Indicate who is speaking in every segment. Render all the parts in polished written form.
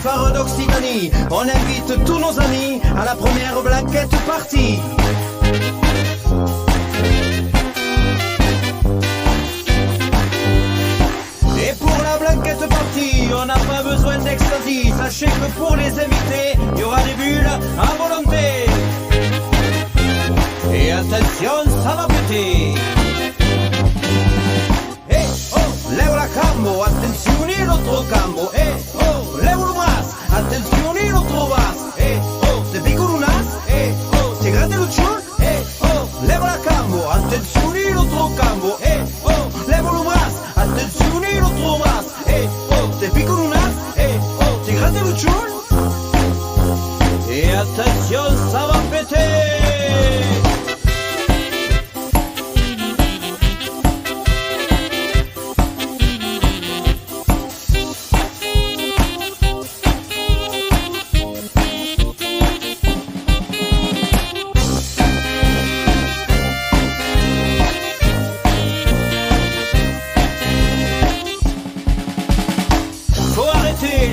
Speaker 1: phare d'Occitanie. On invite tous nos amis à la première blanquette partie. Et pour la blanquette partie, on n'a pas besoin d'ecstasy. Sachez que pour les invités, il y aura des bulles à volonté. Et attention, ça va péter. Eh oh, lève la cambo, attenzione l'altro cambo. Eh oh, lève le bras, attenzione l'altro bras. Eh oh, te piccolo nas, eh oh, te grande lo ciul. Eh oh, lève la cambo, attenzione l'altro cambo. Eh oh, lève le bras, attenzione l'altro bras. Eh oh, te piccolo nas, eh oh, te grande lo ciul. Et attention, ça va péter.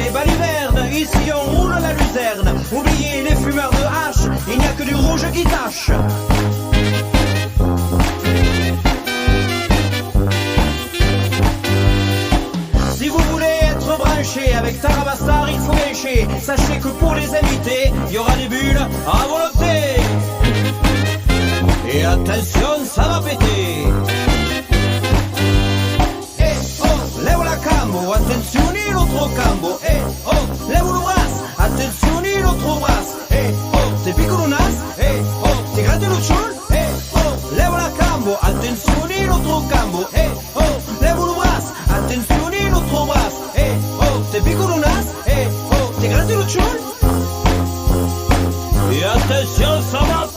Speaker 1: Les balivernes, ici on roule la luzerne. Oubliez les fumeurs de hache, il n'y a que du rouge qui tâche. Si vous voulez être branché avec Tarabassar, il faut lécher. Sachez que pour les invités, il y aura des bulles à volonté. Et attention, ça va péter. Eh oh, lève la cambo, attenzione l'altro cambo. Eh oh, lève le bras, attenzione l'altro bras. Eh oh, te piccolo nas, eh oh, te grande lo ciul. Eh oh, lève la cambo, attenzione l'altro cambo. Eh oh, lève le bras, attenzione l'altro bras. Eh oh, te piccolo nas, eh oh, te grande lo ciul. Et attention, ça va